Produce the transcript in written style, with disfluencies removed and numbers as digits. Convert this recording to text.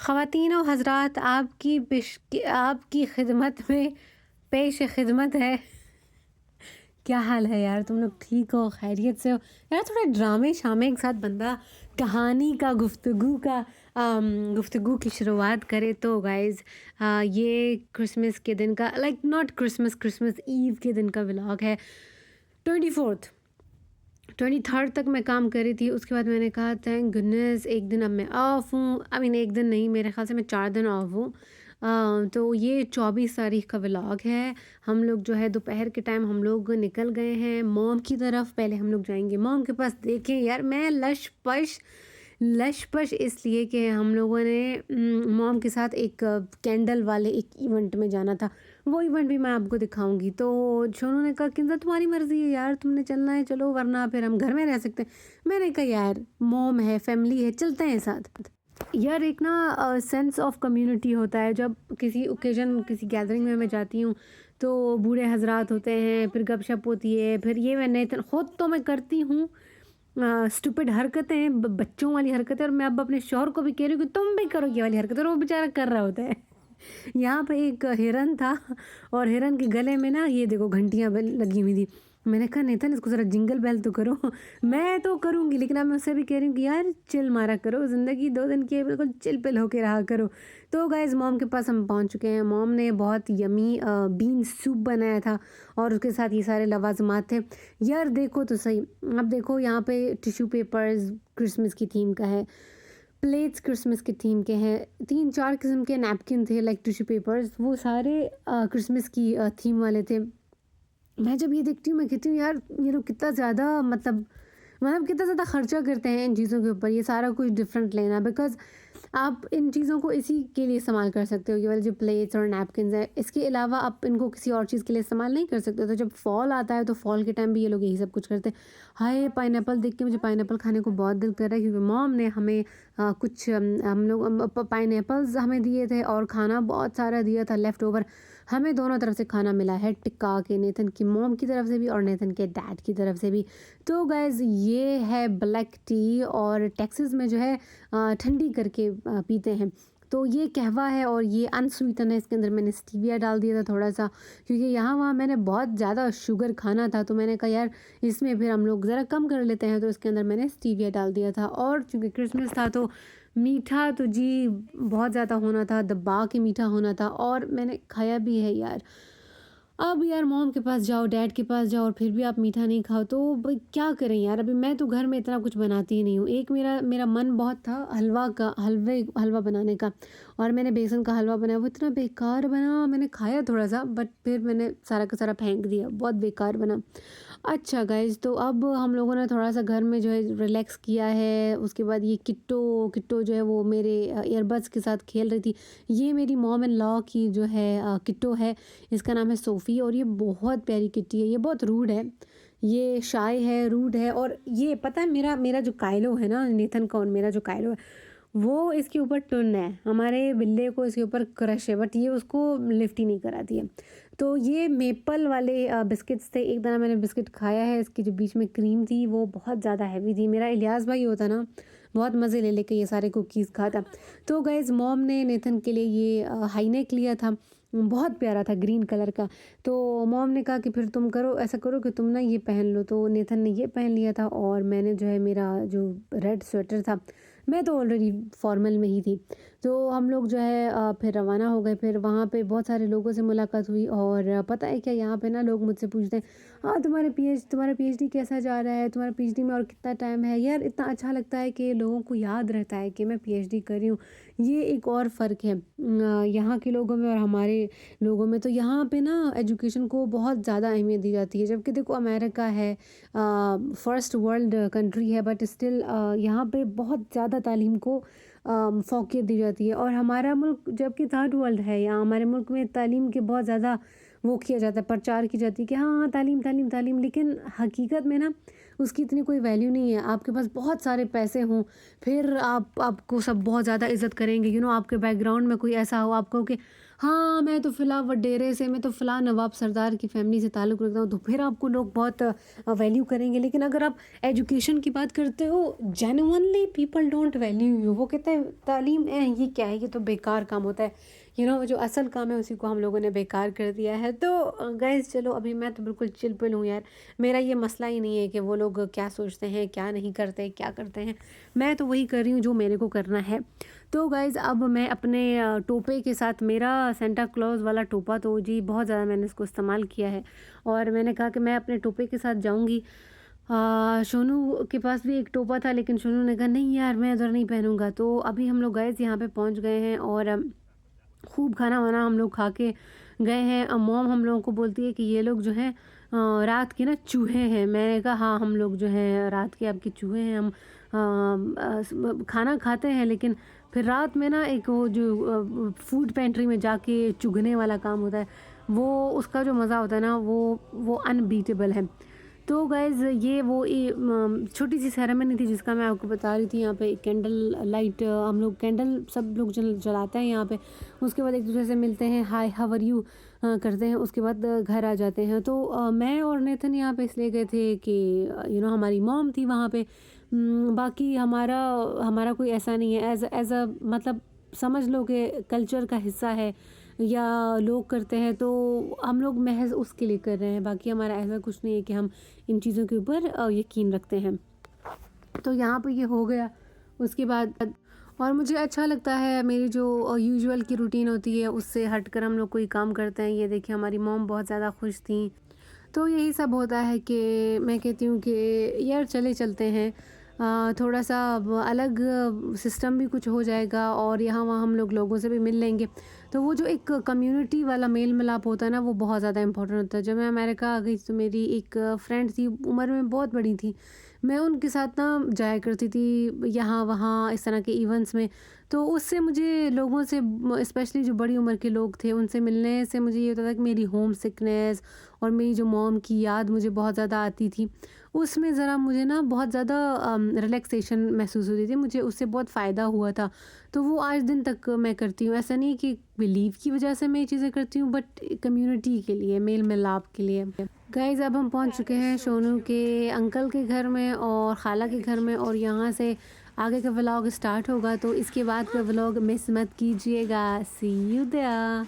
ख़वातीन और हज़रात आपकी खिदमत में पेश खिदमत है। क्या हाल है यार, तुम लोग ठीक हो, खैरियत से हो? यार थोड़ा ड्रामे शामे के साथ बंदा कहानी का गुफ्तगू की शुरुआत करे तो गाइज़, ये क्रिसमस के दिन का, लाइक नॉट क्रिसमस ईव के दिन का व्लॉग है। 24th 23rd तक मैं काम कर रही थी। उसके बाद मैंने कहा थैंक गुडनेस एक दिन अब मैं ऑफ हूँ। आई मीन एक दिन नहीं, मेरे ख्याल से मैं 4 दिन ऑफ हूँ। तो ये 24 तारीख का व्लॉग है। हम लोग जो है दोपहर के टाइम हम लोग निकल गए हैं मॉम की तरफ। पहले हम लोग जाएंगे मॉम के पास। देखें यार, मैं लश पश इसलिए कि हम लोगों ने मॉम के साथ एक कैंडल वाले एक इवेंट में जाना था। वो इवेंट भी मैं आपको दिखाऊंगी। तो शोनू ने कहा किंजर तुम्हारी मर्ज़ी है यार, तुमने चलना है चलो, वरना फिर हम घर में रह सकते हैं। मैंने कहा यार मॉम है, फैमिली है, चलते हैं साथ। यार एक ना सेंस ऑफ कम्युनिटी होता है जब किसी ओकेजन किसी गैदरिंग में मैं जाती हूँ। तो बूढ़े हजरात होते हैं, फिर गपशप होती है, फिर ये मैं नहीं खुद तो मैं करती हूँ स्टूपिड हरकतें, बच्चों वाली हरकतें। और मैं अब अपने शौहर को भी कह रही हूँ कि तुम भी करो ये वाली हरकतें, और वो बेचारा कर रहा होता है। यहाँ पे एक हिरन था और हिरन के गले में ना ये देखो घंटियाँ लगी हुई थी। मैंने कहा नेतन इसको ज़रा जिंगल बेल तो करो। मैं तो करूँगी, लेकिन अब मैं उससे भी कह रही हूँ कि यार चिल मारा करो, ज़िंदगी 2 दिन की है, बिल्कुल चिल पिल होके रहा करो। तो गाइज़ मॉम के पास हम पहुँच चुके हैं। मॉम ने बहुत यमी बीन सूप बनाया था और उसके साथ ये सारे लवाजमात थे। यार देखो तो सही, अब देखो यहाँ पे टिश्यू पेपर्स क्रिसमस की थीम का है, प्लेट्स क्रिसमस के थीम के हैं, 3-4 किस्म के नैपकिन थे लाइक टिश्यू पेपर्स, वो सारे क्रिसमस की थीम वाले थे। मैं जब ये देखती हूँ मैं कहती हूँ यार ये लोग कितना ज़्यादा मतलब कितना ज़्यादा खर्चा करते हैं इन चीज़ों के ऊपर, ये सारा कुछ डिफरेंट लेना। बिकॉज़ आप इन चीज़ों को इसी के लिए इस्तेमाल कर सकते हो, ये वाले जो प्लेट्स और नैपकिन्स हैं, इसके अलावा आप इनको किसी और चीज़ के लिए इस्तेमाल नहीं कर सकते। तो जब फॉल आता है तो फॉल के टाइम भी ये लोग यही सब कुछ करते हैं। हाय पाइनएप्पल देख के मुझे पाइनएप्पल खाने को बहुत दिल कर रहा है, क्योंकि मॉम ने हमें कुछ हम लोग पाइनएप्पल्स हमें दिए थे और खाना बहुत सारा दिया था लेफ़्ट ओवर। हमें दोनों तरफ से खाना मिला है, टिक्का के नेथन की मॉम की तरफ से भी और नेथन के डैड की तरफ से भी। तो गाइज़ ये है ब्लैक टी, और टेक्सास में जो है ठंडी करके पीते हैं। तो ये कहवा है और ये अनस्वीटन है। इसके अंदर मैंने स्टीविया डाल दिया था थोड़ा सा, क्योंकि यहाँ वहाँ मैंने बहुत ज़्यादा शुगर खाना था। तो मैंने कहा यार इसमें फिर हम लोग ज़रा कम कर लेते हैं, तो इसके अंदर मैंने स्टीविया डाल दिया था। और चूँकि क्रिसमस था तो मीठा तो जी बहुत ज़्यादा होना था, दबा के मीठा होना था, और मैंने खाया भी है यार। अब यार मॉम के पास जाओ, डैड के पास जाओ, और फिर भी आप मीठा नहीं खाओ तो भाई क्या करें यार। अभी मैं तो घर में इतना कुछ बनाती ही नहीं हूँ। एक मेरा मन बहुत था हलवा बनाने का, और मैंने बेसन का हलवा बनाया, वो इतना बेकार बना। मैंने खाया थोड़ा सा, बट फिर मैंने सारा का सारा फेंक दिया, बहुत बेकार बना। अच्छा गाइज़, तो अब हम लोगों ने थोड़ा सा घर में जो है रिलैक्स किया है। उसके बाद ये किट्टो जो है वो मेरे ईयरबड्स के साथ खेल रही थी। ये मेरी मॉम इन लॉ की जो है किट्टो है, इसका नाम है सोफ़ी, और ये बहुत प्यारी किट्टी है। ये बहुत रूड है, ये शाय है, रूड है। और ये पता है मेरा जो काइलो है ना, नेथन का और मेरा जो काइलो है वो इसके ऊपर टुन है। हमारे बिल्ले को इसके ऊपर क्रश है, बट ये उसको लिफ्ट ही नहीं कराती है। तो ये मेपल वाले बिस्किट्स थे। एक दाना मैंने बिस्किट खाया है, इसकी जो बीच में क्रीम थी वो बहुत ज़्यादा हैवी थी। मेरा इलियास भाई होता ना, बहुत मज़े ले लेके ये सारे कुकीज़ खाता। तो गाइज़ मॉम ने नेथन के लिए ये हाई नेक लिया था, बहुत प्यारा था ग्रीन कलर का। तो मॉम ने कहा कि फिर तुम करो, ऐसा करो कि तुम ना ये पहन लो। तो नेथन ने ये पहन लिया था, और मैंने जो है मेरा जो रेड स्वेटर था, मैं तो ऑलरेडी फॉर्मल में ही थी। तो हम लोग जो है फिर रवाना हो गए। फिर वहाँ पे बहुत सारे लोगों से मुलाकात हुई, और पता है क्या, यहाँ पे ना लोग मुझसे पूछते हैं हाँ तुम्हारा पीएचडी कैसा जा रहा है, तुम्हारा पीएचडी में और कितना टाइम है। यार इतना अच्छा लगता है कि लोगों को याद रहता है कि मैं पीएचडी कर रही हूँ। ये एक और फ़र्क है यहाँ के लोगों में और हमारे लोगों में। तो यहाँ पे ना एजुकेशन को बहुत ज़्यादा अहमियत दी जाती है, जबकि देखो अमेरिका है, फर्स्ट वर्ल्ड कंट्री है, बट स्टिल यहाँ पे बहुत ज़्यादा तालीम को फ़ोक़ियत दी जाती है। और हमारा मुल्क जबकि थर्ड वर्ल्ड है, यहाँ हमारे मुल्क में तालीम के बहुत ज़्यादा वो किया जाता है, प्रचार की जाती है कि हाँ हाँ तालीम तालीम तालीम। लेकिन हकीकत में ना उसकी इतनी कोई वैल्यू नहीं है। आपके पास बहुत सारे पैसे हों, फिर आपको सब बहुत ज़्यादा इज़्ज़त करेंगे। आपके बैकग्राउंड में कोई ऐसा हो, आप कहो कि हाँ, मैं तो फ़िलहाल वडेरे से, मैं तो फ़िलहाल नवाब सरदार की फ़ैमिली से ताल्लुक़ रखता हूँ, तो फिर आपको लोग बहुत वैल्यू करेंगे। लेकिन अगर आप एजुकेशन की बात करते हो, genuinely people don't value you. वो कहते हैं तालीम ये क्या है, ये तो बेकार काम होता है। जो असल काम है उसी को हम लोगों ने बेकार कर दिया है। तो गाइस चलो, अभी मैं तो बिल्कुल चिल पिल हूँ यार। मेरा ये मसला ही नहीं है कि वो लोग क्या सोचते हैं, क्या नहीं करते, क्या करते हैं। मैं तो वही कर रही हूँ जो मेरे को करना है। तो गाइस अब मैं अपने टोपे के साथ, मेरा सेंटा क्लॉज वाला टोपा तो जी बहुत ज़्यादा मैंने इसको इस्तेमाल किया है, और मैंने कहा कि मैं अपने टोपे के साथ जाऊँगी। सोनू के पास भी एक टोपा था, लेकिन सोनू ने कहा नहीं यार, मैं उधर नहीं पहनूंगा। तो अभी हम लोग गाइस यहाँ पे पहुँच गए हैं, और खूब खाना वाना हम लोग खा के गए हैं। मॉम हम लोगों को बोलती है कि ये लोग जो हैं रात के ना चूहे हैं। मैंने कहा हाँ, हम लोग जो हैं रात के आपके चूहे हैं। हम खाना खाते हैं, लेकिन फिर रात में ना एक वो जो फूड पेंट्री में जाके चुगने वाला काम होता है, वो उसका जो मज़ा होता है ना, वो अनबीटेबल है। तो गाइज़ ये वो छोटी सी सेरेमनी थी जिसका मैं आपको बता रही थी। यहाँ पे कैंडल लाइट, हम लोग कैंडल सब लोग जलाते हैं यहाँ पे। उसके बाद एक दूसरे से मिलते हैं, हाय हाउ आर यू करते हैं। उसके बाद घर आ जाते हैं। तो मैं और नेथन यहाँ पे इसलिए गए थे कि हमारी मॉम थी वहाँ पे। बाकी हमारा हमारा कोई ऐसा नहीं है एज अ मतलब समझ लो कि कल्चर का हिस्सा है, या लोग करते हैं तो हम लोग महज़ उसके लिए कर रहे हैं। बाकी हमारा ऐसा कुछ नहीं है कि हम इन चीज़ों के ऊपर यकीन रखते हैं। तो यहाँ पे ये हो गया। उसके बाद और मुझे अच्छा लगता है, मेरी जो यूजुअल की रूटीन होती है उससे हटकर हम लोग कोई काम करते हैं। ये देखिए, हमारी मॉम बहुत ज़्यादा खुश थी। तो यही सब होता है कि मैं कहती हूँ कि यार चलते हैं। थोड़ा सा अब अलग सिस्टम भी कुछ हो जाएगा, और यहाँ वहाँ हम लोग लोगों से भी मिल लेंगे। तो वो जो एक कम्युनिटी वाला मेल मिलाप होता है ना, वो बहुत ज़्यादा इंपॉर्टेंट होता है। जब मैं अमेरिका आ गई तो मेरी एक फ्रेंड थी, उम्र में बहुत बड़ी थी। मैं उनके साथ ना जाया करती थी यहाँ वहाँ इस तरह के इवेंट्स में। तो उससे मुझे लोगों से, स्पेशली जो बड़ी उम्र के लोग थे, उनसे मिलने से मुझे ये होता था कि मेरी होम सिकनेस और मेरी जो मॉम की याद मुझे बहुत ज़्यादा आती थी। उसमें ज़रा मुझे ना बहुत ज़्यादा रिलैक्सेशन महसूस होती थी, मुझे उससे बहुत फ़ायदा हुआ था। तो वो आज दिन तक मैं करती हूँ। ऐसा नहीं कि बिलीव की वजह से मैं ये चीज़ें करती हूँ, बट कम्युनिटी के लिए, मेल मिलाप के लिए। गाइज़ अब हम पहुँच चुके हैं सोनू के अंकल के घर में और ख़ाला के घर में, और यहाँ से आगे का व्लॉग स्टार्ट होगा। तो इसके बाद का व्लॉग मिस मत कीजिएगा। सी यू देयर।